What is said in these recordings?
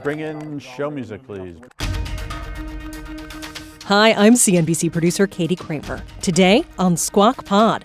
Bring in show music, please. Hi, I'm CNBC producer Katie Kramer. Today on Squawk Pod,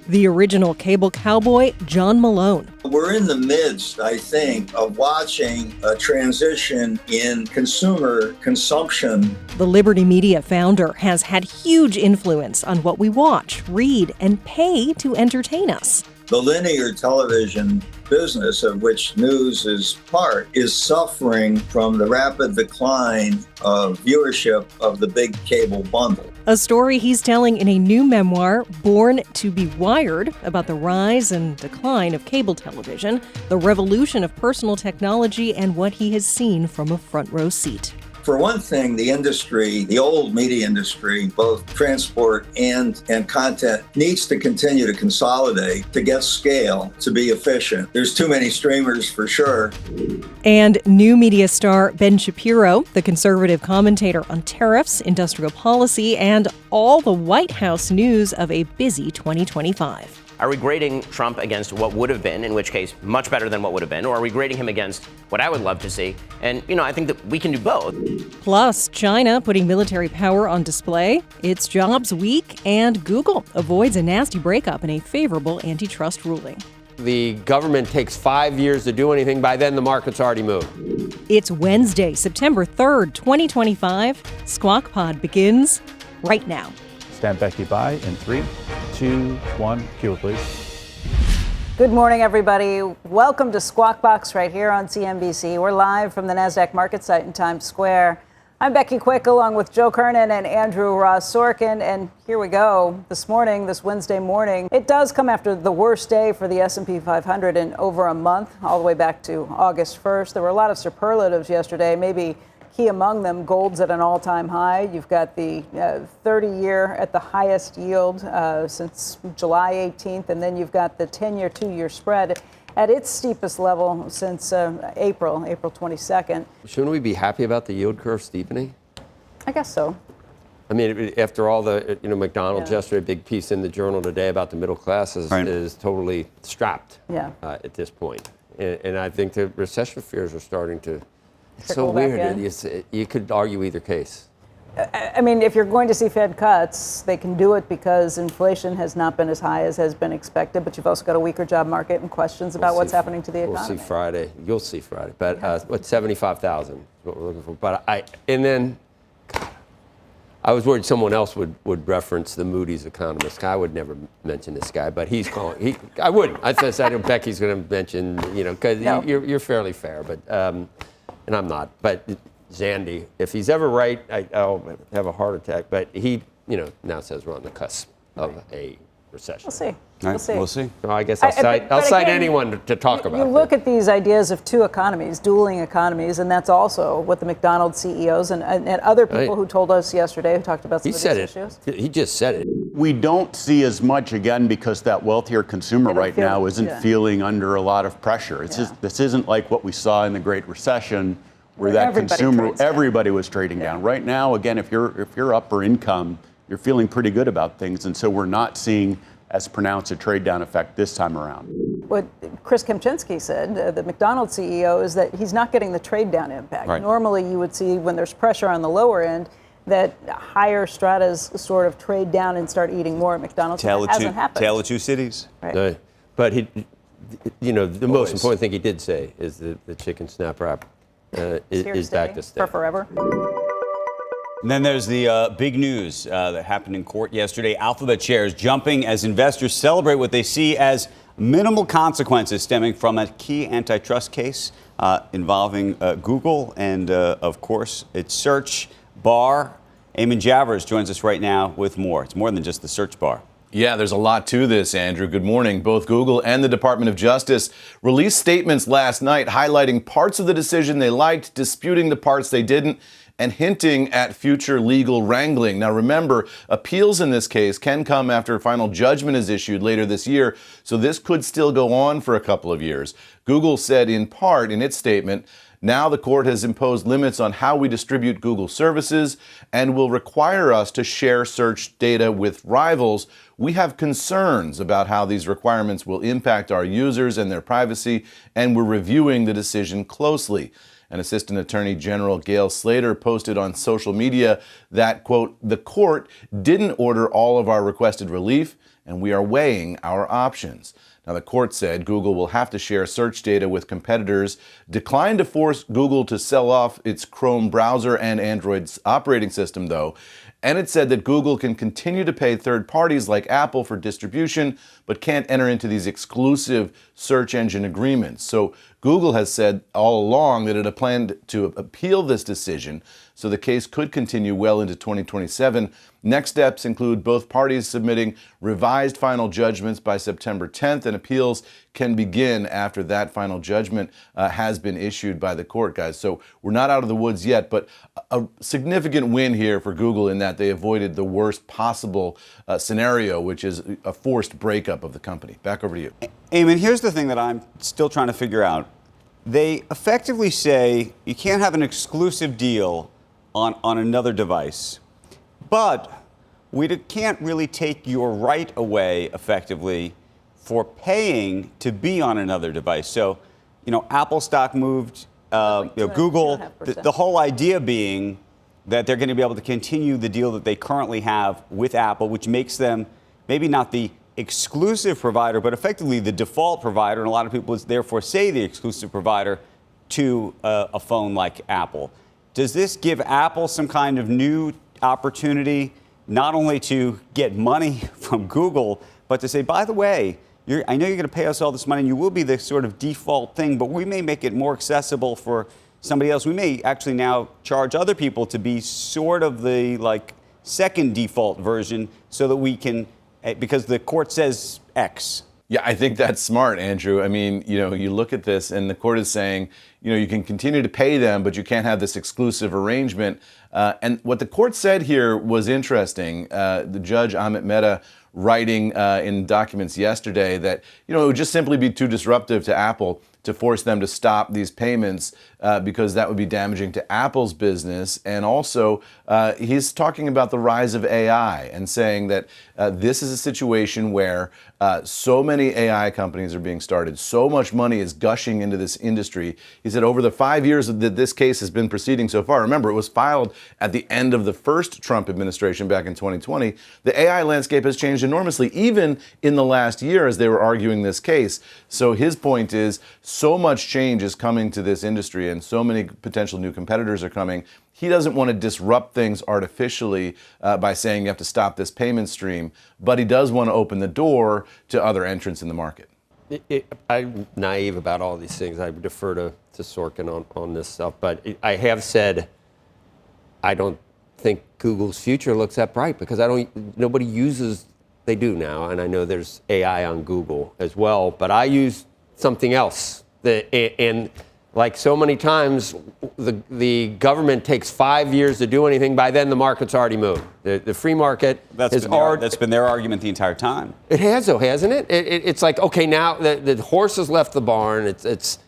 the original cable cowboy, John Malone. We're in the midst, I think, of watching a transition in consumer consumption. The Liberty Media founder has had huge influence on what we watch, read, and pay to entertain us. The linear television business, of which news is part, is suffering from the rapid decline of viewership of the big cable bundle. A story he's telling in a new memoir, Born to be Wired, about the rise and decline of cable television, the revolution of personal technology, and what he has seen from a front row seat. For one thing, the industry, the old media industry, both transport and content, needs to continue to consolidate, to get scale, to be efficient. There's too many streamers for sure. And new media star Ben Shapiro, the conservative commentator on tariffs, industrial policy, and all the White House news of a busy 2025. Are we grading Trump against what would have been, in which case much better than what would have been, or are we grading him against what I would love to see? And, I think that we can do both. Plus, China putting military power on display, its jobs weak, and Google avoids a nasty breakup in a favorable antitrust ruling. The government takes 5 years to do anything. By then, the market's already moved. It's Wednesday, September 3rd, 2025. Squawk Pod begins right now. Stand Becky by in 3, 2, 1. Cue it, please. Good morning, everybody. Welcome to Squawk Box right here on CNBC. We're live from the NASDAQ market site in Times Square. I'm Becky Quick, along with Joe Kernan and Andrew Ross Sorkin. And here we go. This Wednesday morning, it does come after the worst day for the S&P 500 in over a month, all the way back to August 1st. There were a lot of superlatives yesterday, maybe key among them, gold's at an all-time high. You've got the 30-year at the highest yield since July 18th, and then you've got the 10-year, 2-year spread at its steepest level since April 22nd. Shouldn't we be happy about the yield curve steepening? I guess so. I mean, after all the, McDonald's yesterday, big piece in the Journal today about the middle class is totally strapped at this point. And I think the recession fears are starting to... It's so weird. You could argue either case. I mean, if you're going to see Fed cuts, they can do it because inflation has not been as high as has been expected, but you've also got a weaker job market and questions about what's happening to the economy. We'll see Friday. You'll see Friday. But what, 75,000 is what we're looking for. But I was worried someone else would reference the Moody's economist. I would never mention this guy, but he's calling. I wouldn't. I know Becky's going to mention, because you're fairly fair, but. And I'm not, but Zandy, if he's ever right, I'll have a heart attack. But he, now says we're on the cusp of a recession. We'll see. We'll see. Well, I guess I'll cite anyone to talk about. You look at these ideas of two economies, dueling economies, and that's also what the McDonald's CEOs and other people who told us yesterday, who talked about some of these issues. He just said it. We don't see as much, again, because that wealthier consumer right now isn't feeling under a lot of pressure. It's just, this isn't like what we saw in the Great Recession, where that consumer, everybody was trading down. Right now, again, if you're upper income, you're feeling pretty good about things, and so we're not seeing as pronounced a trade down effect this time around. What Chris Kempczinski said, the McDonald's CEO, is that he's not getting the trade down impact. Right. Normally, you would see when there's pressure on the lower end, that higher stratas sort of trade down and start eating more at McDonald's. That hasn't happened. Tale of two cities. Right. But he, the most important thing he did say is that the chicken snap wrap is back to stay. For forever. And then there's the big news that happened in court yesterday. Alphabet shares jumping as investors celebrate what they see as minimal consequences stemming from a key antitrust case involving Google and, of course, its search bar. Eamon Javers joins us right now with more. It's more than just the search bar. Yeah, there's a lot to this, Andrew. Good morning. Both Google and the Department of Justice released statements last night highlighting parts of the decision they liked, disputing the parts they didn't, and hinting at future legal wrangling. Now remember, appeals in this case can come after a final judgment is issued later this year, so this could still go on for a couple of years. Google said in part in its statement, now the court has imposed limits on how we distribute Google services and will require us to share search data with rivals. We have concerns about how these requirements will impact our users and their privacy, and we're reviewing the decision closely. And Assistant Attorney General Gail Slater posted on social media that, quote, the court didn't order all of our requested relief, and we are weighing our options. Now, the court said Google will have to share search data with competitors, declined to force Google to sell off its Chrome browser and Android's operating system, though. And it said that Google can continue to pay third parties like Apple for distribution, but can't enter into these exclusive search engine agreements. So Google has said all along that it had planned to appeal this decision, so the case could continue well into 2027. Next steps include both parties submitting revised final judgments by September 10th, and appeals can begin after that final judgment has been issued by the court, guys. So we're not out of the woods yet, but a significant win here for Google in that they avoided the worst possible scenario, which is a forced breakup of the company. Back over to you. Eamon, here's the thing that I'm still trying to figure out. They effectively say you can't have an exclusive deal on another device, but we can't really take your right away effectively for paying to be on another device. So, Apple stock moved, Google, the whole idea being that they're going to be able to continue the deal that they currently have with Apple, which makes them maybe not the exclusive provider, but effectively the default provider. And a lot of people therefore say the exclusive provider to a phone like Apple. Does this give Apple some kind of new opportunity, not only to get money from Google, but to say, by the way, I know you're going to pay us all this money and you will be the sort of default thing, but we may make it more accessible for somebody else. We may actually now charge other people to be sort of the second default version so that we can, because the court says X. Yeah, I think that's smart, Andrew. I mean, you look at this and the court is saying, you can continue to pay them, but you can't have this exclusive arrangement. And what the court said here was interesting. The judge, Amit Mehta, writing in documents yesterday that, it would just simply be too disruptive to Apple to force them to stop these payments because that would be damaging to Apple's business. And also, he's talking about the rise of AI and saying that this is a situation where so many AI companies are being started. So much money is gushing into this industry. He said over the 5 years that this case has been proceeding so far, remember, it was filed at the end of the first Trump administration back in 2020. The AI landscape has changed enormously, even in the last year as they were arguing this case. So his point is, so much change is coming to this industry and so many potential new competitors are coming. He doesn't want to disrupt things artificially by saying you have to stop this payment stream, but he does want to open the door to other entrants in the market. I'm naive about all these things. I defer to Sorkin on this stuff, but I have said I don't think Google's future looks that bright because nobody uses, they do now, and I know there's AI on Google as well, but I use something else. And like so many times, the government takes 5 years to do anything. By then, the market's already moved. The free market that's been their argument the entire time. It has, though, hasn't it? It's like, okay, now the horse has left the barn. It's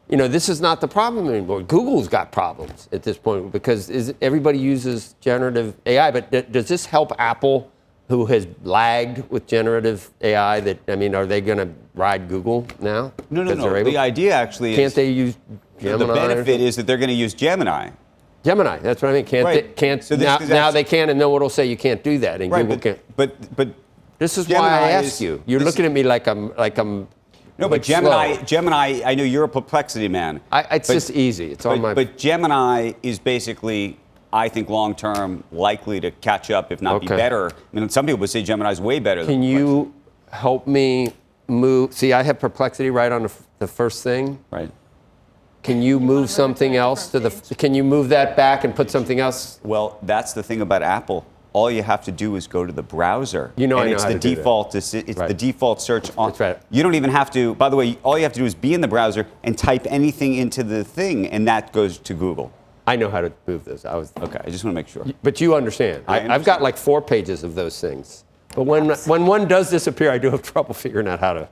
this is not the problem anymore. Google's got problems at this point because everybody uses generative AI. But does this help Apple, who has lagged with generative AI? Are they going to ride Google now? No. The idea actually can't they use Gemini? The benefit is that they're going to use Gemini. Gemini, that's what I mean. Now they can, and no one will say you can't do that, and Google can't. But this is Gemini why I ask you. You're looking at me like I'm. No, but Gemini. I know you're a Perplexity man. It's just easy. It's on my. But Gemini is basically, I think, long-term likely to catch up, if not be better. Some people would say Gemini's way better than Perplexity. Can you help me move? See, I have Perplexity right on the first thing. Right. Can you move something else to the? Can you move that back and put something else? Well, that's the thing about Apple. All you have to do is go to the browser. I know it's how the to do default. that. It's the default search on. That's right. You don't even have to. By the way, all you have to do is be in the browser and type anything into the thing, and that goes to Google. I know how to move this. Okay. I just want to make sure. But you understand. I've got like 4 pages of those things. But when one does disappear, I do have trouble figuring out how to.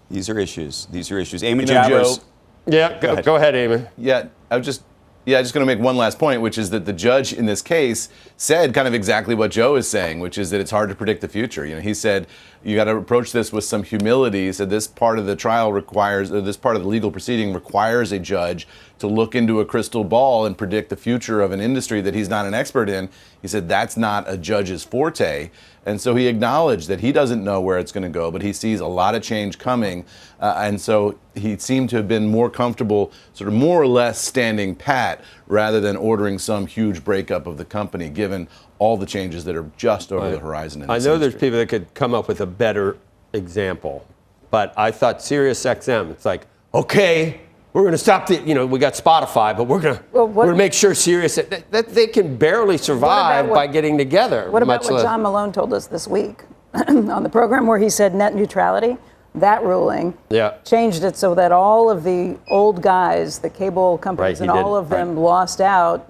These are issues. Eamon Javers. Joe, yeah, go ahead, Eamon. Yeah, just going to make one last point, which is that the judge in this case said kind of exactly what Joe is saying, which is that it's hard to predict the future. He said you got to approach this with some humility. He said this part of the trial requires, or this part of the legal proceeding requires a judge to look into a crystal ball and predict the future of an industry that he's not an expert in. He said that's not a judge's forte. And so he acknowledged that he doesn't know where it's going to go, but he sees a lot of change coming. And so he seemed to have been more comfortable, sort of more or less standing pat, rather than ordering some huge breakup of the company, given all the changes that are just over the horizon in this I know industry. there's people that could come up with a better example, but I thought SiriusXM, it's like, okay, we're going to stop we got Spotify, but we're going to make sure Sirius, that they can barely survive by getting together. What about what John Malone told us this week on the program, where he said net neutrality, that ruling changed it so that all of the old guys, the cable companies, and all of them lost out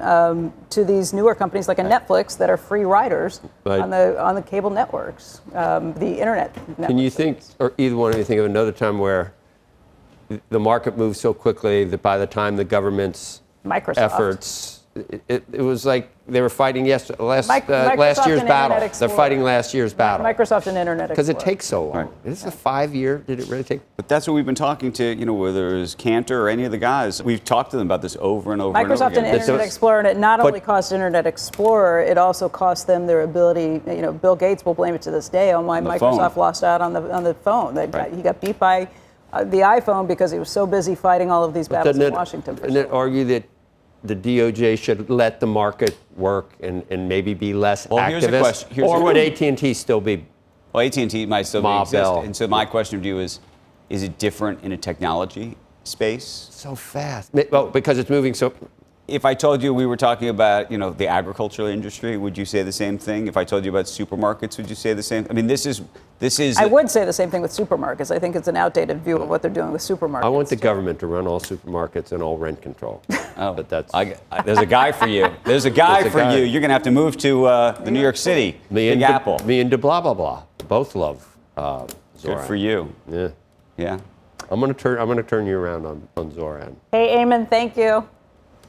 to these newer companies like a Netflix that are free riders on the cable networks, the internet networks. Can you think, or either one of you think of another time where the market moves so quickly that by the time the government's efforts, it was like they were fighting last year's battle. They're fighting last year's battle. Microsoft and Internet Explorer. Because it takes so long. Right. Is this a 5 year? Did it really take? But that's what we've been talking to, whether it's Cantor or any of the guys. We've talked to them about this over and over and over Microsoft again. and Internet Explorer, and it not only cost Internet Explorer, it also cost them their ability. Bill Gates will blame it to this day on why Microsoft lost out on the phone. He got beat by the iPhone because he was so busy fighting all of these battles in Washington. And then argue that the DOJ should let the market work and maybe be less activist? Here's a question. Or would AT&T still be? Well, AT&T might still exist. And so my question to you is it different in a technology space? So fast. Well, because it's moving so. If I told you we were talking about, the agricultural industry, would you say the same thing? If I told you about supermarkets, would you say the same? I mean, this is. I would say the same thing with supermarkets. I think it's an outdated view of what they're doing with supermarkets. I want the government to run all supermarkets and all rent control. But that's. There's a guy for you. There's a guy for you. You're going to have to move to the New York City. Big Apple. Me and blah blah blah. Both love Zoran. Good for you. Yeah. Yeah. I'm going to turn you around on Zoran. Hey, Eamon, thank you.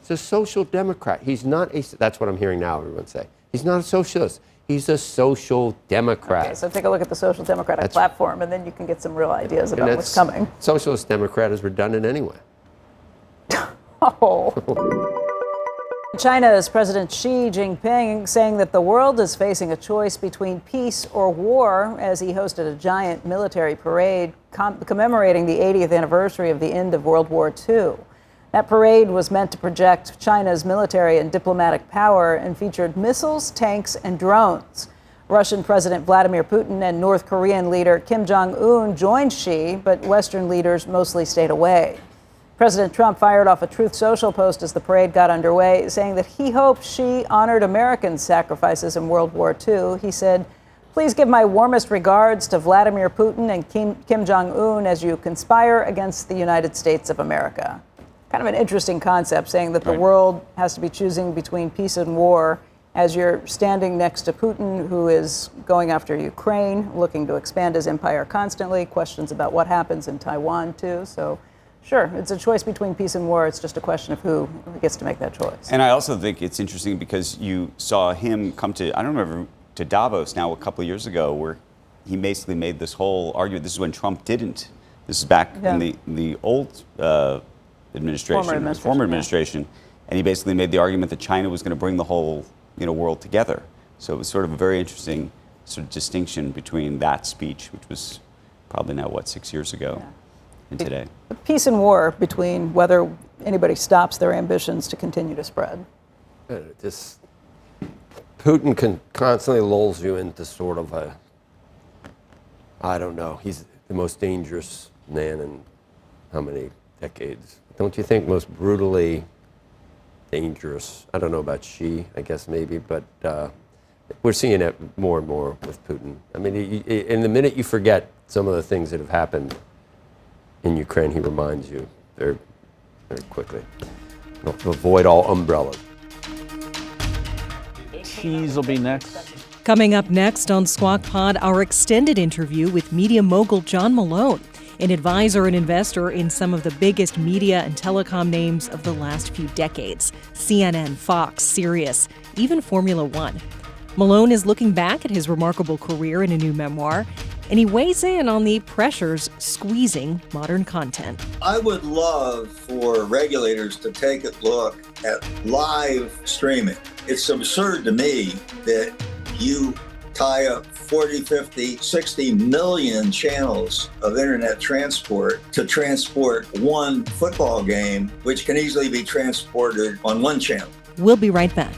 He's a social democrat. He's not that's what I'm hearing now everyone say. He's not a socialist. He's a social democrat. Okay, so take a look at the social democratic platform, and then you can get some real ideas about what's coming. Socialist democrat is redundant anyway. China's President Xi Jinping saying that the world is facing a choice between peace or war as he hosted a giant military parade commemorating the 80th anniversary of the end of World War II. That parade was meant to project China's military and diplomatic power and featured missiles, tanks, and drones. Russian President Vladimir Putin and North Korean leader Kim Jong-un joined Xi, but Western leaders mostly stayed away. President Trump fired off a Truth Social post as the parade got underway, saying that he hoped Xi honored American sacrifices in World War II. He said, "Please give my warmest regards to Vladimir Putin and Kim Jong-un as you conspire against the United States of America." Kind of an interesting concept, saying that the world has to be choosing between peace and war as you're standing next to Putin, who is going after Ukraine, looking to expand his empire constantly, questions about what happens in Taiwan, too. So, sure, it's a choice between peace and war. It's just a question of who gets to make that choice. And I also think it's interesting because you saw him come to, I don't remember, to Davos now a couple of years ago, where he basically made this whole argument. This is when Trump didn't. This is back in the old former administration, and he basically made the argument that China was going to bring the whole world together. So it was sort of a very interesting sort of distinction between that speech, which was probably now 6 years ago, and today. Peace and war between whether anybody stops their ambitions to continue to spread. Putin constantly lulls you into sort of I don't know. He's the most dangerous man in how many decades? Don't you think most brutally dangerous? I don't know about Xi, I guess maybe, but we're seeing it more and more with Putin. I mean, in the minute you forget some of the things that have happened in Ukraine, he reminds you very, very quickly. Avoid all umbrellas. Cheese will be next. Coming up next on Squawk Pod, our extended interview with media mogul John Malone, an advisor and investor in some of the biggest media and telecom names of the last few decades: CNN, Fox, Sirius, even Formula One. Malone is looking back at his remarkable career in a new memoir and he weighs in on the pressures squeezing modern content. I would love for regulators to take a look at live streaming. It's absurd to me that you tie up 40, 50, 60 million channels of internet transport to transport one football game, which can easily be transported on one channel. We'll be right back.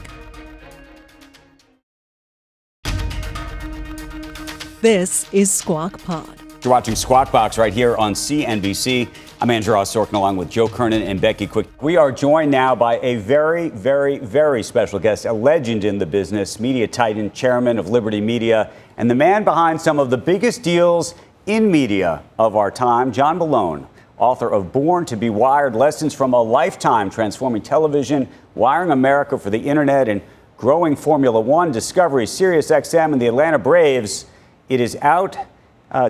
This is Squawk Pod. You're watching Squawk Box right here on CNBC. I'm Andrew Ross Sorkin along with Joe Kernan and Becky Quick. We are joined now by a very, very, very special guest, a legend in the business, media titan, chairman of Liberty Media, and the man behind some of the biggest deals in media of our time, John Malone, author of Born to be Wired, Lessons from a Lifetime Transforming Television, Wiring America for the Internet, and Growing Formula One, Discovery, Sirius XM, and the Atlanta Braves. It is out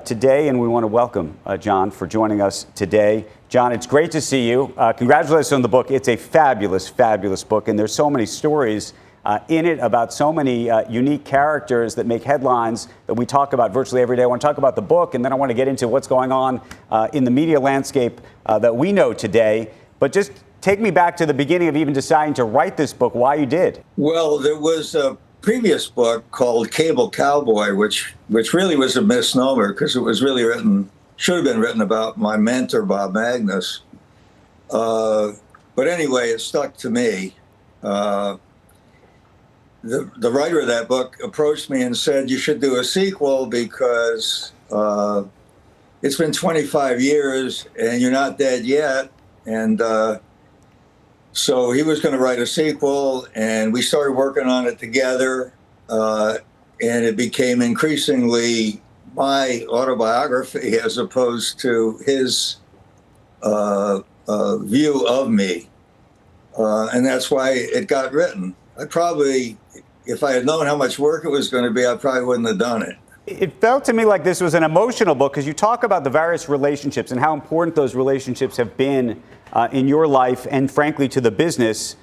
today, and we want to welcome John for joining us today. John, it's great to see you. Congratulations on the book. It's a fabulous, fabulous book, and there's so many stories in it about so many unique characters that make headlines that we talk about virtually every day. I want to talk about the book, and then I want to get into what's going on in the media landscape that we know today. But just take me back to the beginning of even deciding to write this book, why you did. Well, there was a previous book called Cowboy, which really was a misnomer because it was really should have been written about my mentor, Bob Magnus. But anyway, it stuck to me. The writer of that book approached me and said, you should do a sequel because it's been 25 years and you're not dead yet. And so he was going to write a sequel, and we started working on it together, and it became increasingly my autobiography as opposed to his view of me. And that's why it got written. If I had known how much work it was going to be, I probably wouldn't have done it. It felt to me like this was an emotional book because you talk about the various relationships and how important those relationships have been in your life and, frankly, to the business.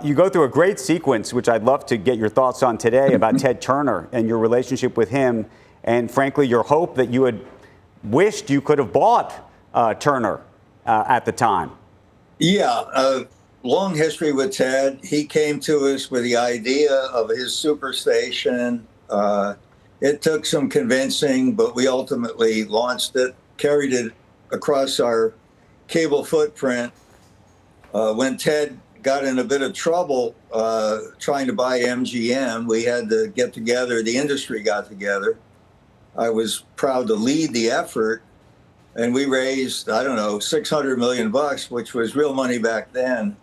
You go through a great sequence, which I'd love to get your thoughts on today, about Ted Turner and your relationship with him and, frankly, your hope that you had wished you could have bought Turner at the time. Yeah, long history with Ted. He came to us with the idea of his superstation. It took some convincing, but we ultimately launched it, carried it across our cable footprint. When Ted got in a bit of trouble trying to buy MGM, we had to get together. The industry got together. I was proud to lead the effort, and we raised, $600 million, which was real money back then,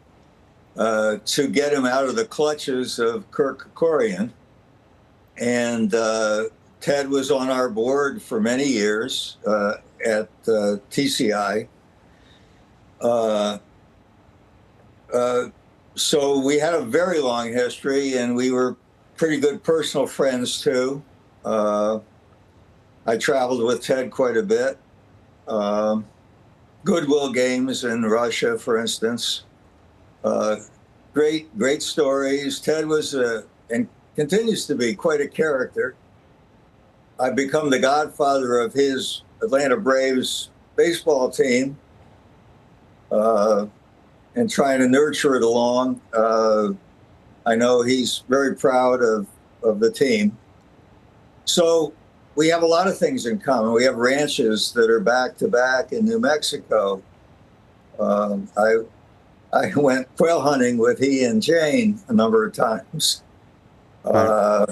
to get him out of the clutches of Kirk Kerkorian. And Ted was on our board for many years at TCI. So we had a very long history, and we were pretty good personal friends too. I traveled with Ted quite a bit. Goodwill games in Russia, for instance. Great stories. Ted was and continues to be quite a character. I've become the godfather of his Atlanta Braves baseball team. And trying to nurture it along. I know he's very proud of the team. So we have a lot of things in common. We have ranches that are back to back in New Mexico. I went quail hunting with he and Jane a number of times. All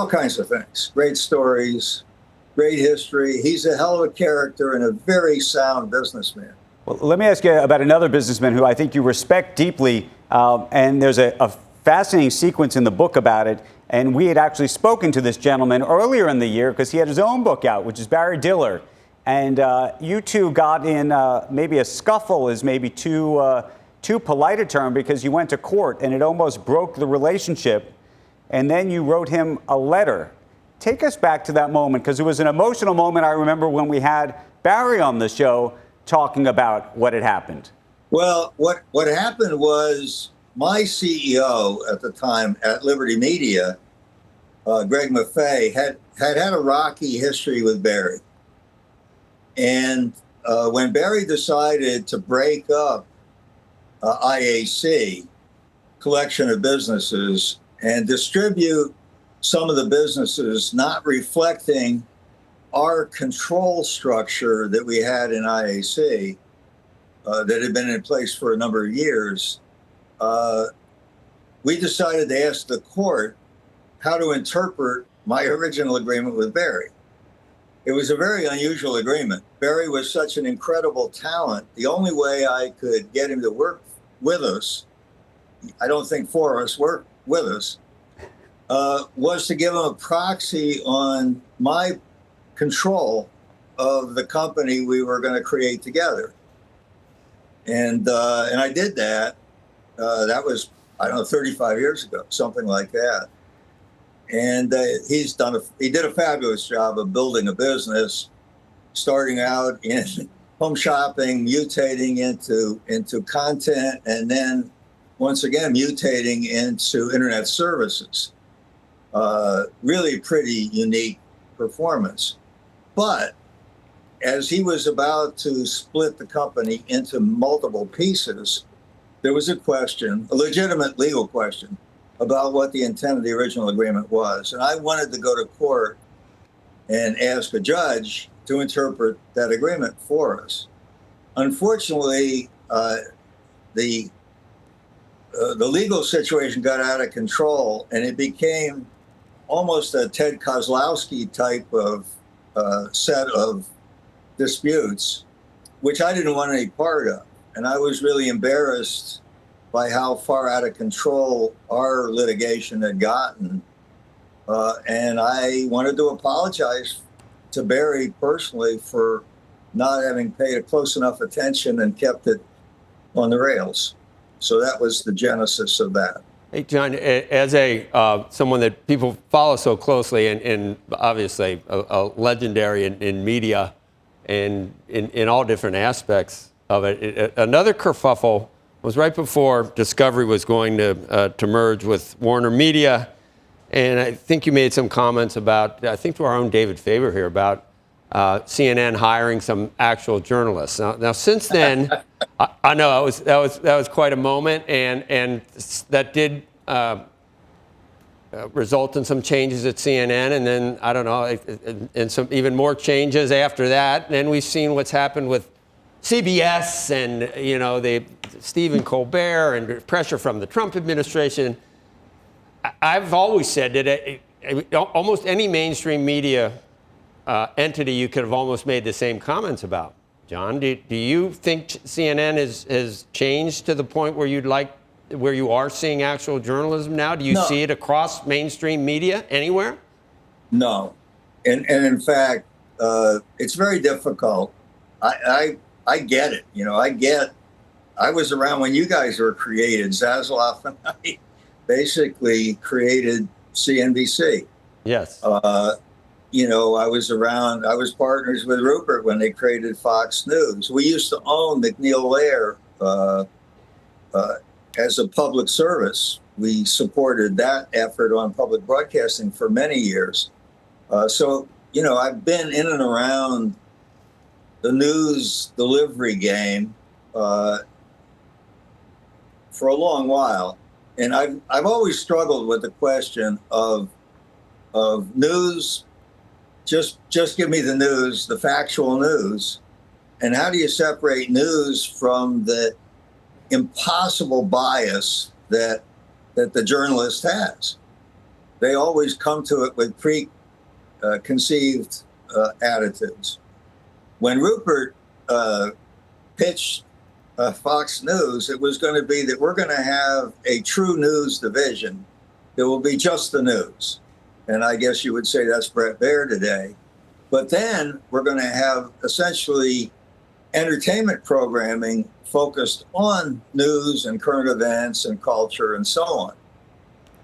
kinds of things. Great stories, great history. He's a hell of a character and a very sound businessman. Well, let me ask you about another businessman who I think you respect deeply, and there's a fascinating sequence in the book about it. And we had actually spoken to this gentleman earlier in the year because he had his own book out, which is Barry Diller. And you two got in maybe a scuffle is maybe too polite a term because you went to court and it almost broke the relationship. And then you wrote him a letter. Take us back to that moment because it was an emotional moment. I remember when we had Barry on the show talking about what had happened. Well, what happened was my CEO at the time at Liberty Media Greg Maffei, had a rocky history with Barry. And when Barry decided to break up IAC, collection of businesses, and distribute some of the businesses not reflecting our control structure that we had in IAC that had been in place for a number of years, we decided to ask the court how to interpret my original agreement with Barry. It was a very unusual agreement. Barry was such an incredible talent. The only way I could get him to work with us, I don't think for us, work with us, was to give him a proxy on my control of the company we were going to create together. And I did that. That was, I don't know, 35 years ago, something like that. And he did a fabulous job of building a business, starting out in home shopping, mutating into content, and then once again mutating into internet services. Really pretty unique performance. But as he was about to split the company into multiple pieces, there was a question, a legitimate legal question, about what the intent of the original agreement was. And I wanted to go to court and ask a judge to interpret that agreement for us. Unfortunately, the legal situation got out of control, and it became almost a Ted Kozlowski type of set of disputes, which I didn't want any part of. And I was really embarrassed by how far out of control our litigation had gotten. And I wanted to apologize to Barry personally for not having paid a close enough attention and kept it on the rails. So that was the genesis of that. Hey, John, as someone that people follow so closely and obviously a legendary in media and in all different aspects of it, another kerfuffle was right before Discovery was going to merge with Warner Media. And I think you made some comments about, I think to our own David Faber here, about CNN hiring some actual journalists. Now since then, I know that was quite a moment, and that did result in some changes at CNN, and then I don't know, and some even more changes after that. And then we've seen what's happened with CBS and the Stephen Colbert and pressure from the Trump administration. I've always said that almost any mainstream media entity you could have almost made the same comments about. John, do you think CNN has changed to the point where where you are seeing actual journalism now? Do you see it across mainstream media anywhere? No, and in fact, it's very difficult. I get it. I was around when you guys were created. Zasloff and I basically created CNBC. Yes. I was around, I was partners with Rupert when they created Fox News. We used to own McNeil Lehrer as a public service. We supported that effort on public broadcasting for many years. So I've been in and around the news delivery game for a long while. And I've always struggled with the question of news. Just give me the news, the factual news. And how do you separate news from the impossible bias that the journalist has? They always come to it with preconceived attitudes. When Rupert pitched Fox News, it was going to be that we're going to have a true news division. There will be just the news. And I guess you would say that's Bret Baier today. But then we're going to have essentially entertainment programming focused on news and current events and culture and so on.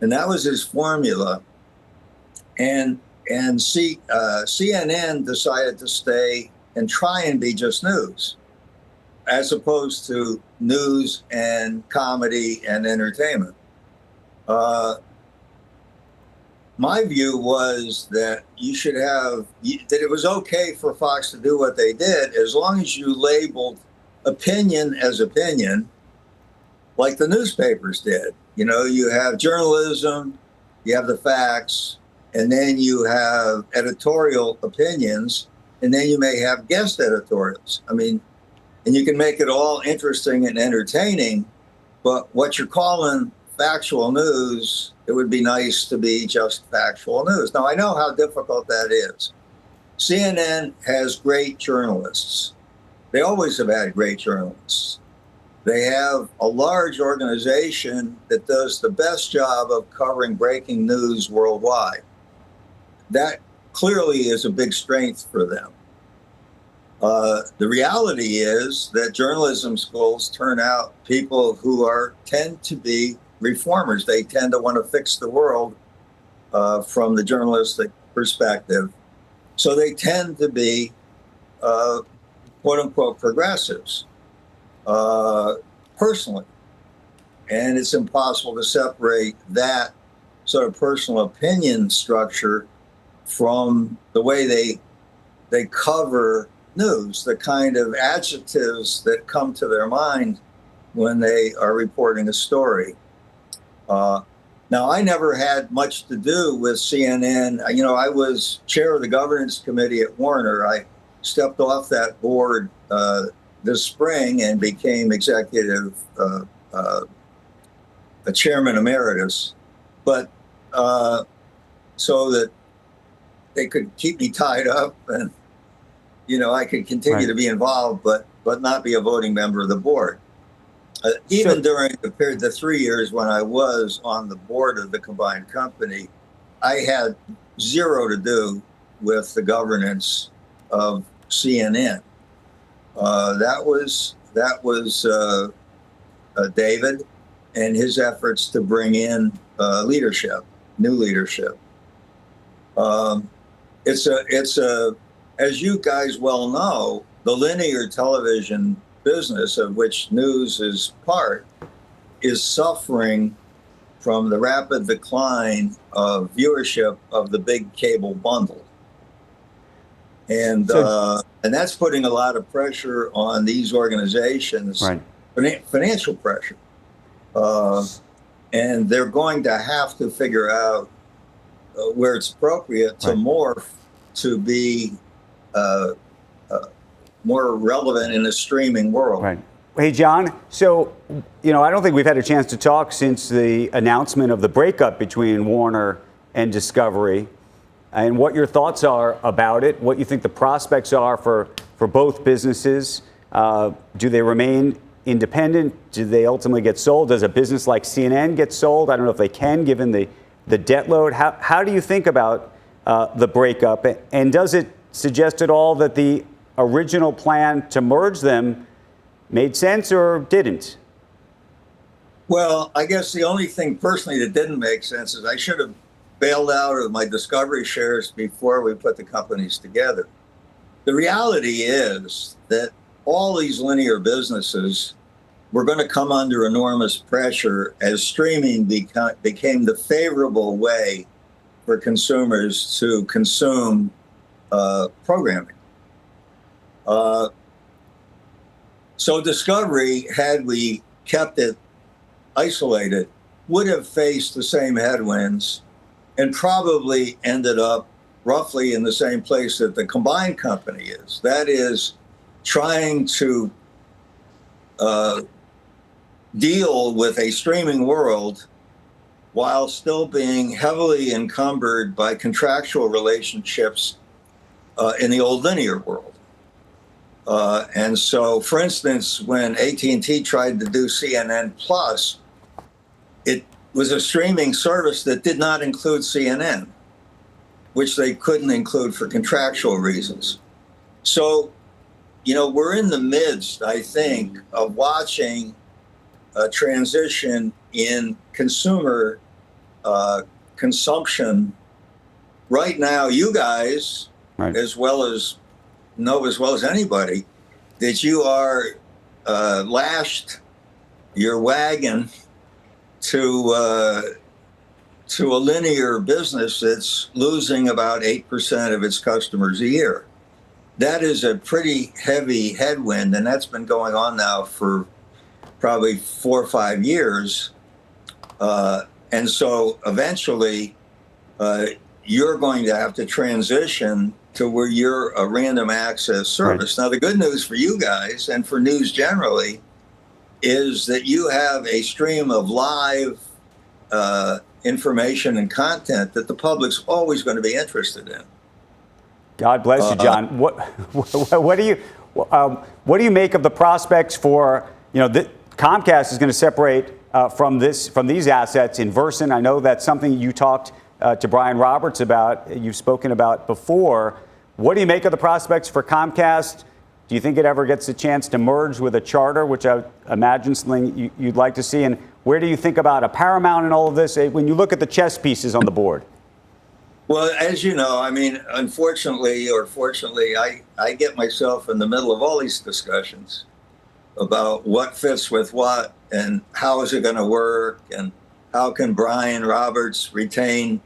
And that was his formula. And CNN decided to stay and try and be just news, as opposed to news and comedy and entertainment. my view was that that it was okay for Fox to do what they did as long as you labeled opinion as opinion, like the newspapers did. You have journalism, you have the facts, and then you have editorial opinions, and then you may have guest editorials. And you can make it all interesting and entertaining, but what you're calling factual news, it would be nice to be just factual news. Now, I know how difficult that is. CNN has great journalists. They always have had great journalists. They have a large organization that does the best job of covering breaking news worldwide. That clearly is a big strength for them. The reality is that journalism schools turn out people who tend to be reformers. They tend to want to fix the world from the journalistic perspective. So they tend to be quote unquote progressives personally. And it's impossible to separate that sort of personal opinion structure from the way they cover news, the kind of adjectives that come to their mind when they are reporting a story. Now, I never had much to do with CNN. I was chair of the governance committee at Warner. I stepped off that board this spring and became executive a chairman emeritus, but so that they could keep me tied up and I could continue to be involved, but not be a voting member of the board. Even during the 3 years when I was on the board of the combined company, I had zero to do with the governance of CNN. That was David and his efforts to bring in new leadership. It's as you guys well know, the linear television business, of which news is part, is suffering from the rapid decline of viewership of the big cable bundle. And that's putting a lot of pressure on these organizations, financial pressure. And they're going to have to figure out where it's appropriate to morph to be more relevant in a streaming world. Right. Hey, John, so, I don't think we've had a chance to talk since the announcement of the breakup between Warner and Discovery, and what your thoughts are about it, what you think the prospects are for both businesses. Do they remain independent? Do they ultimately get sold? Does a business like CNN get sold? I don't know if they can, given the debt load. How do you think about the breakup? And does it suggest at all that the original plan to merge them made sense or didn't? Well, I guess the only thing personally that didn't make sense is I should have bailed out of my Discovery shares before we put the companies together. The reality is that all these linear businesses were going to come under enormous pressure as streaming became the favorable way for consumers to consume programming. So Discovery, had we kept it isolated, would have faced the same headwinds and probably ended up roughly in the same place that the combined company is. That is, trying to deal with a streaming world while still being heavily encumbered by contractual relationships in the old linear world. And so, for instance, when AT&T tried to do CNN Plus, it was a streaming service that did not include CNN, which they couldn't include for contractual reasons. So, we're in the midst, I think, of watching a transition in consumer consumption. Right now, you guys, as well as anybody, that you are lashed your wagon to to a linear business that's losing about 8% of its customers a year. That is a pretty heavy headwind, and that's been going on now for probably 4 or 5 years. And so eventually, you're going to have to transition to where you're a random access service. Right. Now, the good news for you guys and for news generally is that you have a stream of live information and content that the public's always going to be interested in. God bless you, John. What do you make of the prospects for, Comcast is going to separate from these assets in Versant? I know that's something you talked to Brian Roberts about, you've spoken about before. What do you make of the prospects for Comcast? Do you think it ever gets a chance to merge with a Charter, which I imagine something you'd like to see? And where do you think about a Paramount in all of this when you look at the chess pieces on the board? Well, as you know, unfortunately or fortunately, I get myself in the middle of all these discussions about what fits with what and how is it going to work and how can Brian Roberts retain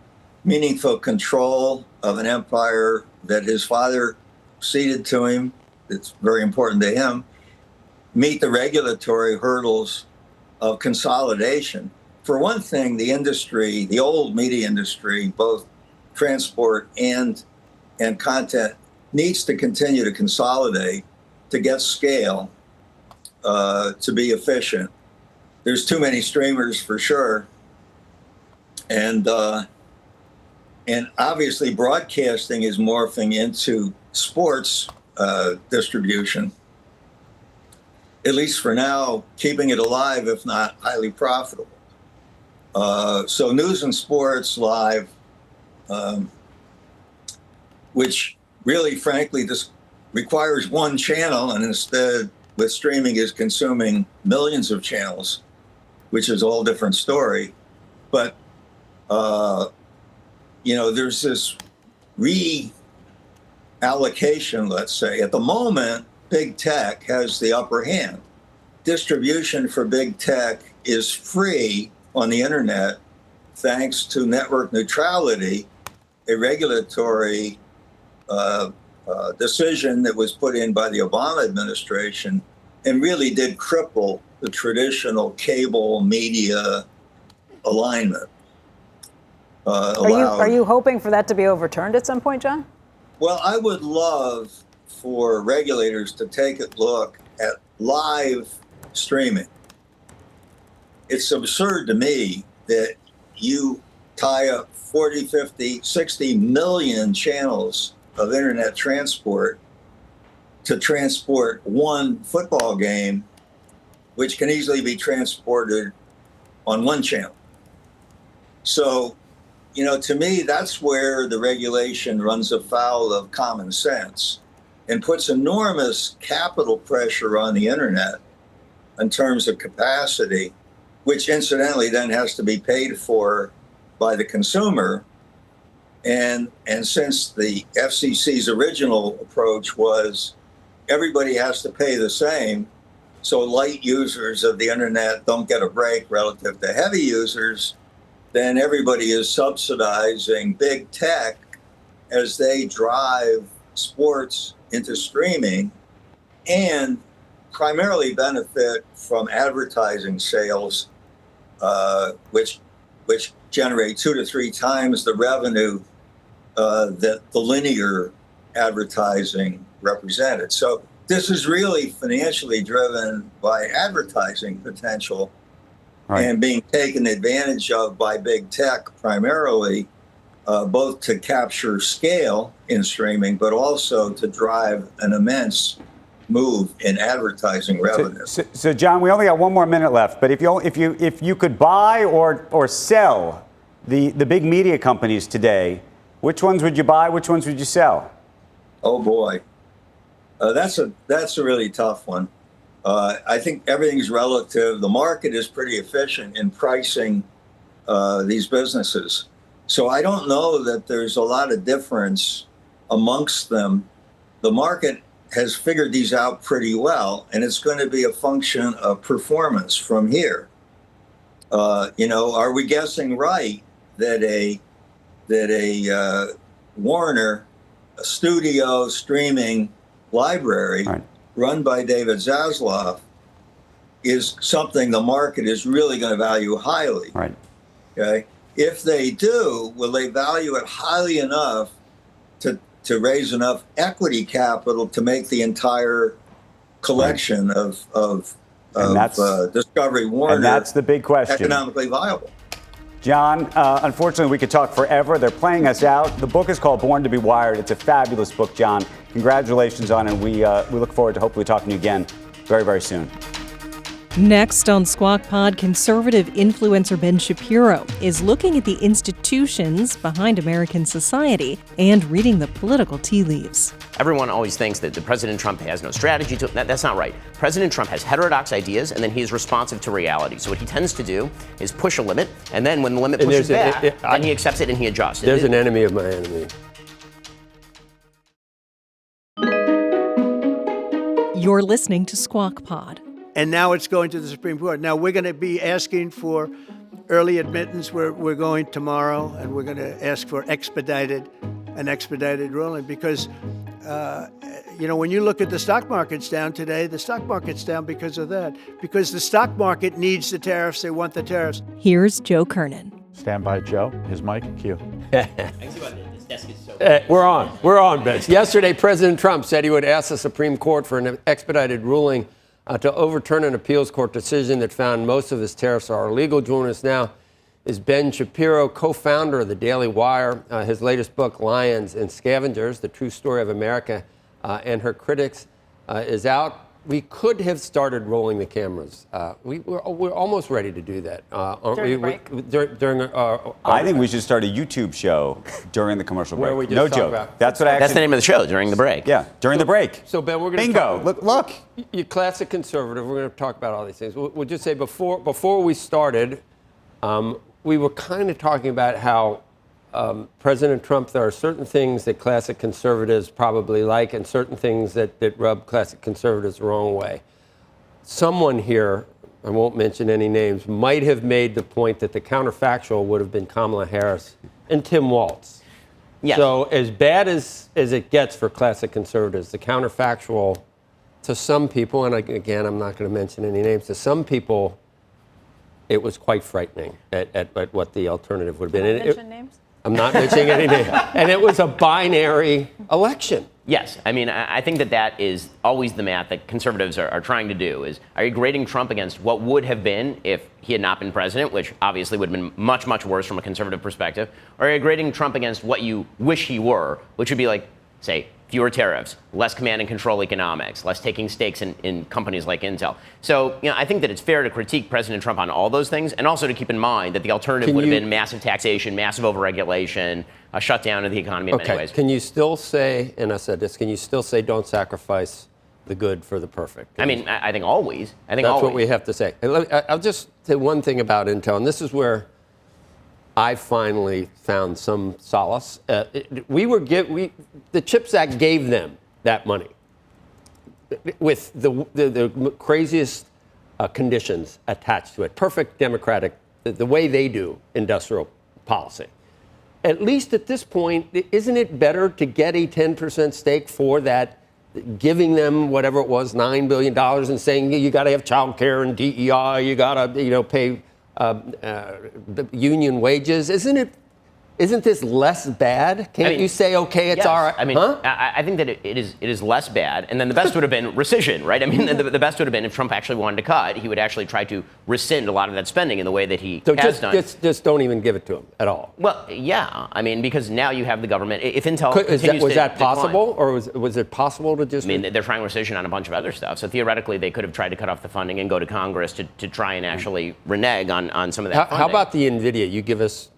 meaningful control of an empire that his father ceded to him. It's very important to him. Meet the regulatory hurdles of consolidation. For one thing, the industry, the old media industry, both transport and content, needs to continue to consolidate to get scale, to be efficient. There's too many streamers for sure. And obviously broadcasting is morphing into sports distribution, at least for now, keeping it alive, if not highly profitable. So news and sports live, which really, frankly, just requires one channel, and instead with streaming is consuming millions of channels, which is a whole different story. But there's this reallocation, let's say. At the moment, big tech has the upper hand. Distribution for big tech is free on the internet thanks to network neutrality, a regulatory decision that was put in by the Obama administration and really did cripple the traditional cable media alignment. Are you hoping for that to be overturned at some point, John? Well, I would love for regulators to take a look at live streaming. It's absurd to me that you tie up 40, 50, 60 million channels of internet transport to transport one football game, which can easily be transported on one channel. So, to me, that's where the regulation runs afoul of common sense and puts enormous capital pressure on the internet in terms of capacity, which incidentally then has to be paid for by the consumer. And since the FCC's original approach was everybody has to pay the same, so light users of the internet don't get a break relative to heavy users, then everybody is subsidizing big tech as they drive sports into streaming and primarily benefit from advertising sales, which generate 2 to 3 times the revenue that the linear advertising represented. So this is really financially driven by advertising potential. Right. And being taken advantage of by big tech primarily, both to capture scale in streaming, but also to drive an immense move in advertising revenue. So John, we only got 1 more minute left, but if you could buy or sell the big media companies today, which ones would you buy? Which ones would you sell? Oh boy, that's a really tough one. I think everything's relative. The market is pretty efficient in pricing these businesses. So I don't know that there's a lot of difference amongst them. The market has figured these out pretty well, and it's going to be a function of performance from here. Are we guessing right that a Warner, a studio streaming library run by David Zaslav is something the market is really going to value highly. Right. Okay. If they do, will they value it highly enough to raise enough equity capital to make the entire collection of Discovery Warner, and that's the big question, economically viable? John, unfortunately, we could talk forever. They're playing us out. The book is called Born to be Wired. It's a fabulous book, John. Congratulations on it. We look forward to hopefully talking to you again very, very soon. Next on Squawk Pod, conservative influencer Ben Shapiro is looking at the institutions behind American society and reading the political tea leaves. Everyone always thinks that President Trump has no strategy. That's not right. President Trump has heterodox ideas, and then he is responsive to reality. So what he tends to do is push a limit, and then when the limit pushes back, then he accepts it and he adjusts. There's an enemy of my enemy. You're listening to Squawk Pod. And now it's going to the Supreme Court. Now we're going to be asking for early admittance. We're going tomorrow, and we're going to ask for an expedited ruling because, when you look at the stock market's down today, the stock market's down because of that. Because the stock market needs the tariffs. They want the tariffs. Here's Joe Kernan. Stand by, Joe. His mic, cue. We're on, Ben. Yesterday, President Trump said he would ask the Supreme Court for an expedited ruling to overturn an appeals court decision that found most of his tariffs are illegal. Joining us now is Ben Shapiro, co-founder of the Daily Wire. His latest book, Lions and Scavengers, The True Story of America and Her Critics, is out. We could have started rolling the cameras. We're almost ready to do that. I think we should start a YouTube show during the commercial break. Where we just no talk joke. about- That's the name of the show, During the Break. Yeah, during the break. So Ben, we're going to bingo. Look. You classic conservative. We're going to talk about all these things. We'll just say before we started, we were kind of talking about how President Trump, there are certain things that classic conservatives probably like and certain things that rub classic conservatives the wrong way. Someone here, I won't mention any names, might have made the point that the counterfactual would have been Kamala Harris and Tim Walz. Yes. So as bad as it gets for classic conservatives, the counterfactual to some people, and again, I'm not going to mention any names, to some people, it was quite frightening at what the alternative would have been. Mention names? I'm not mentioning any names. And it was a binary election. Yes. I mean, I think that is always the math that conservatives are trying to do is, are you grading Trump against what would have been if he had not been president, which obviously would have been much, much worse from a conservative perspective, or are you grading Trump against what you wish he were, which would be like, say, fewer tariffs, less command and control economics, less taking stakes in companies like Intel. So, I think that it's fair to critique President Trump on all those things, and also to keep in mind that the alternative would have been massive taxation, massive overregulation, a shutdown of the economy in many ways. Can you still say, and I said this, can you still say don't sacrifice the good for the perfect? I mean, I think always. That's what we have to say. I'll just say one thing about Intel, and this is where I finally found some solace. The CHIPS Act gave them that money with the craziest conditions attached to it. Perfect democratic, the way they do industrial policy. At least at this point, isn't it better to get a 10% stake for that, giving them whatever it was, $9 billion, and saying you got to have child care and DEI, you got to pay union wages? Isn't this less bad? Can't you say, okay, it's yes. all right? I mean, I think that it is less bad. And then the best would have been rescission, right? I mean, the best would have been if Trump actually wanted to cut, he would actually try to rescind a lot of that spending in the way that he has done. Just don't even give it to him at all. Well, yeah. I mean, because now you have the government. If Intel was that possible, or was it possible to just? I mean, they're trying rescission on a bunch of other stuff. So theoretically, they could have tried to cut off the funding and go to Congress to try and actually renege on some of that funding. How about the NVIDIA? You give us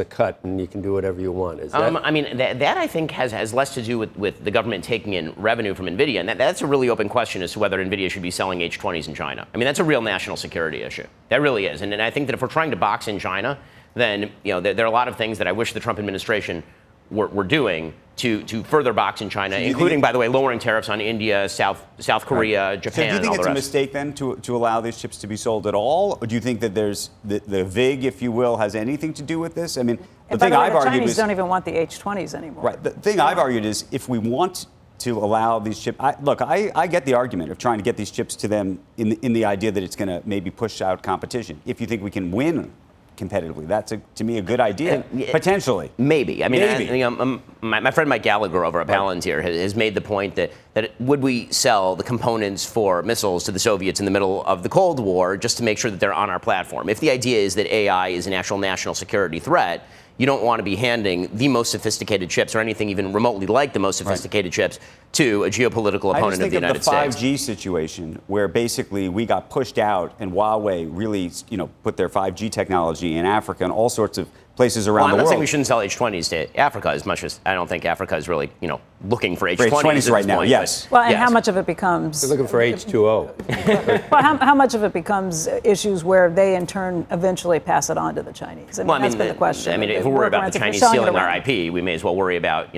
a cut and you can do whatever you want. Is that? I mean, that I think has less to do with the government taking in revenue from NVIDIA. And that's a really open question as to whether NVIDIA should be selling H20s in China. I mean, that's a real national security issue. That really is. And I think that if we're trying to box in China, then there are a lot of things that I wish the Trump administration we're doing to further box in China, including, by the way, lowering tariffs on India, South Korea, Japan, So do you think and all it's the a rest. mistake then to allow these chips to be sold at all? Or do you think that there's the VIG, if you will, has anything to do with this? I mean, the thing I've argued Chinese is don't even want the H-20s anymore. right. The thing I've argued is if we want to allow these chips, I get the argument of trying to get these chips to them in the idea that it's going to maybe push out competition. If you think we can win competitively, that's to me a good idea, potentially. Maybe. I mean, Maybe. my friend Mike Gallagher over at Palantir has made the point that would we sell the components for missiles to the Soviets in the middle of the Cold War just to make sure that they're on our platform? If the idea is that AI is an actual national security threat, you don't want to be handing the most sophisticated chips or anything even remotely like the most sophisticated chips to a geopolitical opponent of the United States. I just think of the 5G situation where basically we got pushed out and Huawei really, put their 5G technology in Africa and all sorts of places around the world. I'm not saying we shouldn't sell H-20s to Africa as much as I don't think Africa is really, looking for H-20s right now. Yes. Well, and how much of it becomes... They're looking for H2O. Well, how much of it becomes issues where they, in turn, eventually pass it on to the Chinese? That's been the question. I mean, if we worry about the Chinese stealing our IP, we may as well worry about,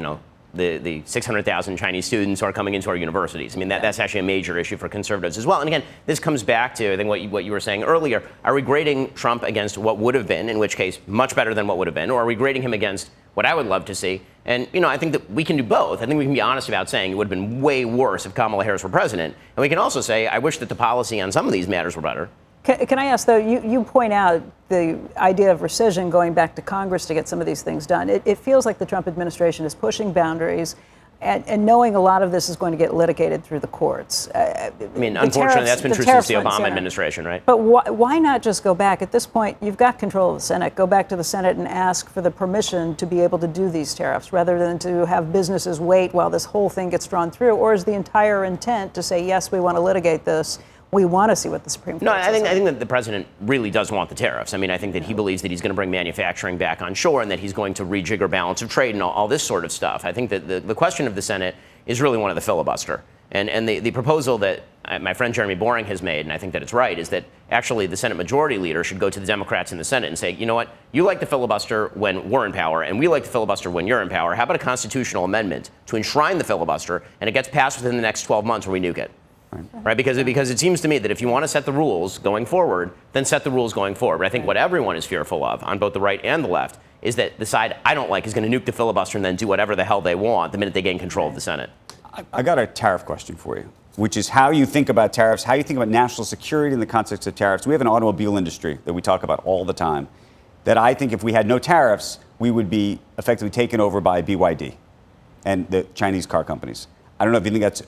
the 600,000 Chinese students who are coming into our universities. I mean, that's actually a major issue for conservatives as well. And again, this comes back to, I think, what you were saying earlier. Are we grading Trump against what would have been, in which case, much better than what would have been, or are we grading him against what I would love to see? And, I think that we can do both. I think we can be honest about saying it would have been way worse if Kamala Harris were president. And we can also say, I wish that the policy on some of these matters were better. Can I ask, though, you point out the idea of rescission going back to Congress to get some of these things done. It feels like the Trump administration is pushing boundaries and knowing a lot of this is going to get litigated through the courts. Unfortunately, that's been true since the Obama administration, right? But why not just go back? At this point, you've got control of the Senate. Go back to the Senate and ask for the permission to be able to do these tariffs rather than to have businesses wait while this whole thing gets drawn through. Or is the entire intent to say, yes, we want to litigate this? We want to see what the Supreme Court says. I think that the president really does want the tariffs. I mean, I think that he believes that he's going to bring manufacturing back on shore and that he's going to rejigger balance of trade and all this sort of stuff. I think that the question of the Senate is really one of the filibuster. And the proposal that my friend Jeremy Boring has made, and I think that it's right, is that actually the Senate majority leader should go to the Democrats in the Senate and say, you know what, you like the filibuster when we're in power, and we like the filibuster when you're in power. How about a constitutional amendment to enshrine the filibuster, and it gets passed within the next 12 months or we nuke it? Right, because it seems to me that if you want to set the rules going forward, then set the rules going forward. But I think what everyone is fearful of, on both the right and the left, is that the side I don't like is going to nuke the filibuster and then do whatever the hell they want the minute they gain control of the Senate. I got a tariff question for you, which is how you think about tariffs, how you think about national security in the context of tariffs. We have an automobile industry that we talk about all the time that I think if we had no tariffs, we would be effectively taken over by BYD and the Chinese car companies. I don't know if you think that's,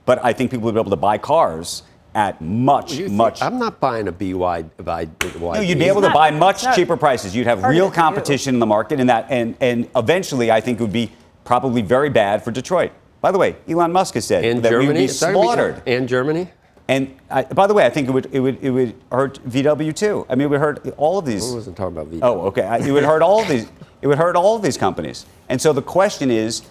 but I think people would be able to buy cars at much. I'm not buying a BYD. No, you'd be able to buy much cheaper prices. You'd have real competition in the market, and eventually, I think it would be probably very bad for Detroit. By the way, Elon Musk has said that we would be slaughtered. And Germany. And by the way, I think it would hurt VW too. I mean, it would hurt all of these. I wasn't talking about VW. Oh, okay. It would hurt all of these. It would hurt all of these companies. And so the question is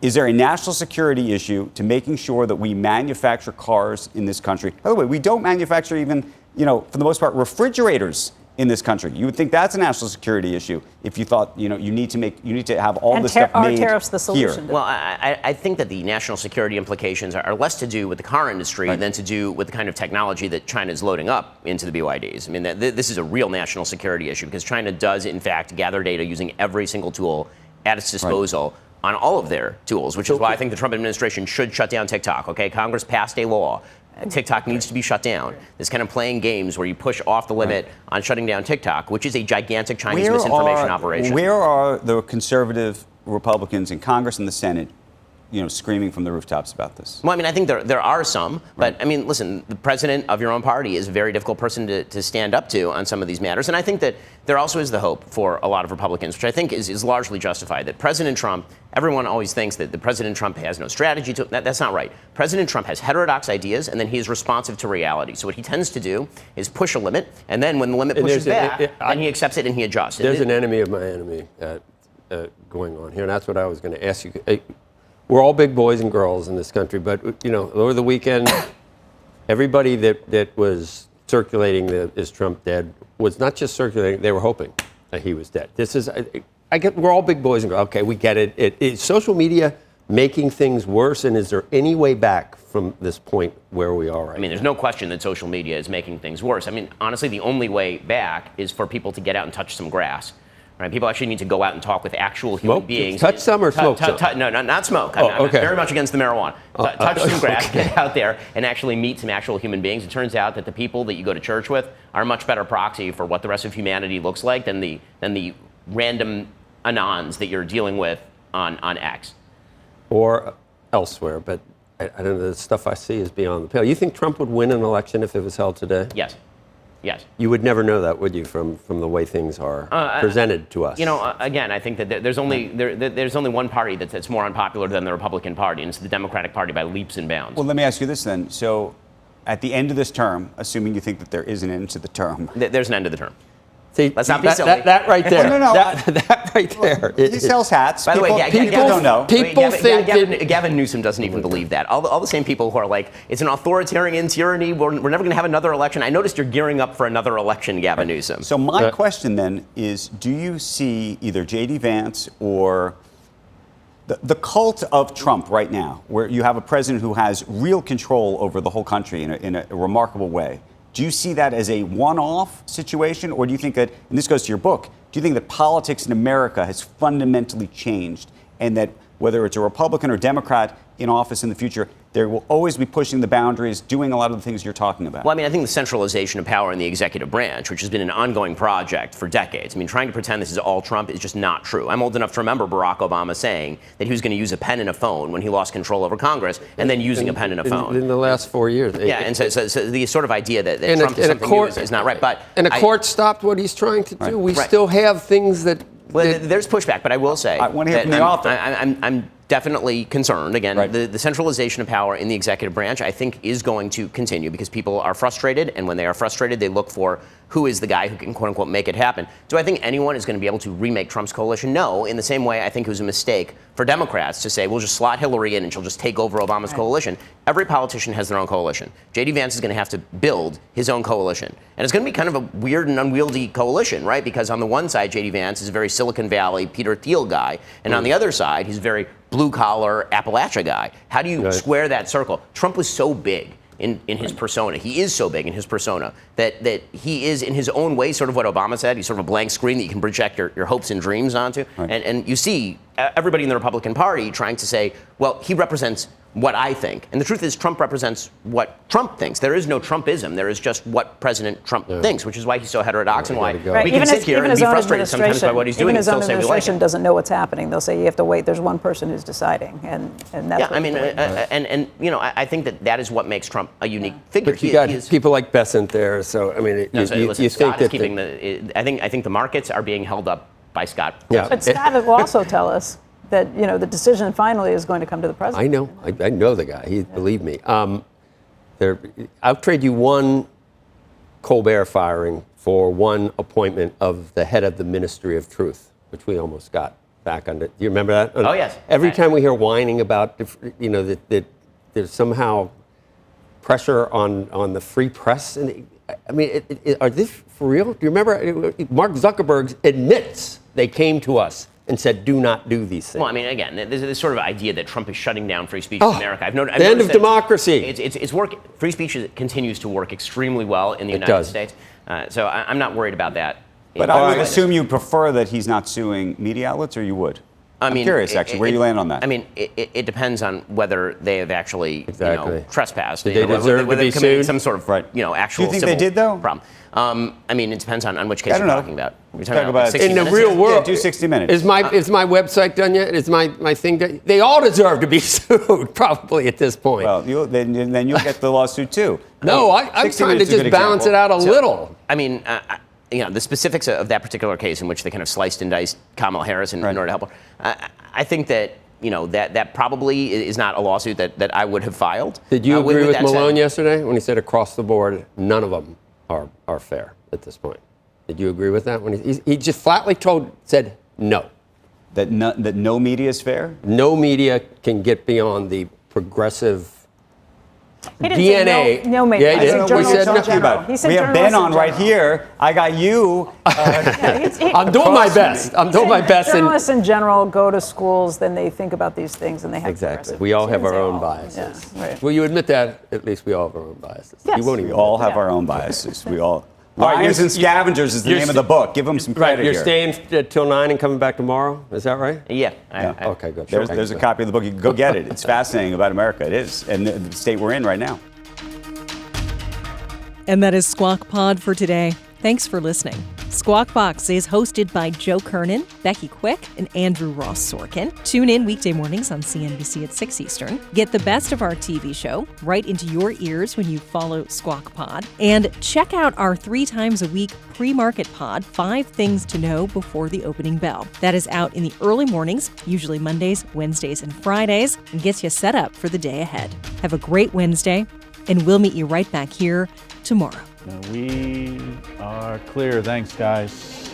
there a national security issue to making sure that we manufacture cars in this country? By the way, we don't manufacture even, for the most part, refrigerators in this country. You would think that's a national security issue if you thought, you need to have all this stuff made are tariffs the solution? Well, I think that the national security implications are less to do with the car industry than to do with the kind of technology that China is loading up into the BYDs. I mean, this is a real national security issue because China does, in fact, gather data using every single tool at its disposal on all of their tools, which is why I think the Trump administration should shut down TikTok. Okay, Congress passed a law. TikTok needs to be shut down. This kind of playing games where you push off the limit on shutting down TikTok, which is a gigantic Chinese misinformation operation. Where are the conservative Republicans in Congress and the Senate, screaming from the rooftops about this? Well, I mean, I think there are some, but I mean, listen, the president of your own party is a very difficult person to stand up to on some of these matters. And I think that there also is the hope for a lot of Republicans, which I think is largely justified, that President Trump, everyone always thinks that the President Trump has no strategy to that's not right. President Trump has heterodox ideas, and then he is responsive to reality. So what he tends to do is push a limit, and then when the limit pushes back, then he accepts it and he adjusts. There's an enemy of my enemy going on here, and that's what I was going to ask you. We're all big boys and girls in this country, but over the weekend, everybody that was circulating is Trump dead was not just circulating; they were hoping that he was dead. This is we're all big boys and go, okay, we get it. Is social media making things worse, and is there any way back from this point where we are right now? I mean, there's no question that social media is making things worse. I mean, honestly, the only way back is for people to get out and touch some grass. Right? People actually need to go out and talk with actual human beings. Touch some or smoke some? No, not smoke. I'm very much against the marijuana. Touch some grass, get out there, and actually meet some actual human beings. It turns out that the people that you go to church with are a much better proxy for what the rest of humanity looks like than the random anons that you're dealing with on X. Or elsewhere, but I don't know, the stuff I see is beyond the pale. You think Trump would win an election if it was held today? Yes. Yes. You would never know that, would you, from the way things are presented to us? Again, I think that there's only one party that's more unpopular than the Republican Party, and it's the Democratic Party by leaps and bounds. Well, let me ask you this then. So, at the end of this term, assuming you think that there is an end to the term, there's an end to the term. See, let's not be silly. That right there. No. That right there. He sells hats. By the way, people don't know. People think Gavin Newsom doesn't even believe that. All the same people who are like, it's an authoritarian tyranny. We're never going to have another election. I noticed you're gearing up for another election, Gavin Newsom. So my question then is, do you see either J.D. Vance or the cult of Trump right now, where you have a president who has real control over the whole country in a remarkable way? Do you see that as a one-off situation, or do you think that, and this goes to your book, do you think that politics in America has fundamentally changed, and that whether it's a Republican or Democrat in office in the future, they will always be pushing the boundaries, doing a lot of the things you're talking about? Well, I mean, I think the centralization of power in the executive branch, which has been an ongoing project for decades. I mean, trying to pretend this is all Trump is just not true. I'm old enough to remember Barack Obama saying that he was going to use a pen and a phone when he lost control over Congress, and then using a pen and a phone. In the last 4 years. Yeah, and so the sort of idea that Trump is something new is not right. But a court stopped what he's trying to do. We still have things that... Well, there's pushback, but I will say... I want to hear from the author. I'm definitely concerned. Again, the centralization of power in the executive branch, I think, is going to continue because people are frustrated, and when they are frustrated, they look for who is the guy who can, quote-unquote, make it happen. Do I think anyone is going to be able to remake Trump's coalition? No. In the same way, I think it was a mistake for Democrats to say, we'll just slot Hillary in and she'll just take over Obama's coalition. Every politician has their own coalition. J.D. Vance is going to have to build his own coalition. And it's going to be kind of a weird and unwieldy coalition, right? Because on the one side, J.D. Vance is a very Silicon Valley, Peter Thiel guy. And on the other side, he's a very blue-collar Appalachia guy. How do you square that circle? Trump was so big in his persona. He is so big in his persona that he is, in his own way, sort of what Obama said. He's sort of a blank screen that you can project your hopes and dreams onto. And you see everybody in the Republican Party trying to say, well, he represents what I think. And the truth is, Trump represents what Trump thinks. There is no Trumpism. There is just what President Trump thinks, which is why he's so heterodox and why we can sit here and be frustrated sometimes by what he's doing and still say we like him. Even his own administration doesn't know what's happening. They'll say you have to wait. There's one person who's deciding, and that's I mean, I think that is what makes Trump a unique figure. But you got people like Bessent there, so I mean, you think that I think the markets are being held up by Scott. Yeah. But Scott will also tell us that the decision finally is going to come to the president. I know. I know the guy. Believe me. I'll trade you one Colbert firing for one appointment of the head of the Ministry of Truth, which we almost got back under. Do you remember that? Oh, yes. Every time we hear whining about, that there's somehow pressure on the free press. And I mean, are this for real? Do you remember? Mark Zuckerberg admits they came to us and said, do not do these things. Well, I mean, again, there's this sort of idea that Trump is shutting down free speech in America. I've the end of democracy. It's free speech continues to work extremely well in the United States. So I'm not worried about that. But I would assume you prefer that he's not suing media outlets, or you would? I'm curious, actually, where you land on that. I mean, it depends on whether they have actually trespassed. Did they deserve to be sued? Some sort of actual. Do you think they did, though? Problem. I mean, it depends on which case you're talking about. We're talking about in the real world. Do 60 Minutes. Is my website done yet? Is my thing done? They all deserve to be sued, probably at this point. Well, then you'll get the lawsuit too. No, I'm trying to just balance it out a little. I mean, the specifics of that particular case in which they kind of sliced and diced Kamala Harris in order to help her. I think that that probably is not a lawsuit that I would have filed. Did you agree with Malone yesterday when he said across the board none of them are fair at this point? Did you agree with that? When he just flatly said no. That no media is fair? No media can get beyond the progressive He didn't DNA. Say no maybe. Yeah, he did. We said nothing about. He said We have Ben journalists in on right general. here. I got you. I'm doing my best. I'm doing my best. Journalists in general go to schools, then they think about these things, and they have Exactly. progressive We all views. have He our didn't say own all. biases. Yeah, right. Will you admit that? At least we all have our own biases. Yes. You won't We even. all have Yeah. our own biases. We all. All right, Lions you're- and Scavengers is the you're name of the book. Give them some credit Right, you're here. staying till 9 and coming back tomorrow. Is that right? Yeah. Okay, good. There's a copy of the book. You can go get it. It's fascinating about America. It is, and the state we're in right now. And that is Squawk Pod for today. Thanks for listening. Squawk Box is hosted by Joe Kernan, Becky Quick, and Andrew Ross Sorkin. Tune in weekday mornings on CNBC at 6 Eastern. Get the best of our TV show right into your ears when you follow Squawk Pod. And check out our 3 times a week pre-market pod, 5 Things to Know Before the Opening Bell. That is out in the early mornings, usually Mondays, Wednesdays, and Fridays, and gets you set up for the day ahead. Have a great Wednesday, and we'll meet you right back here tomorrow. We are clear. Thanks, guys.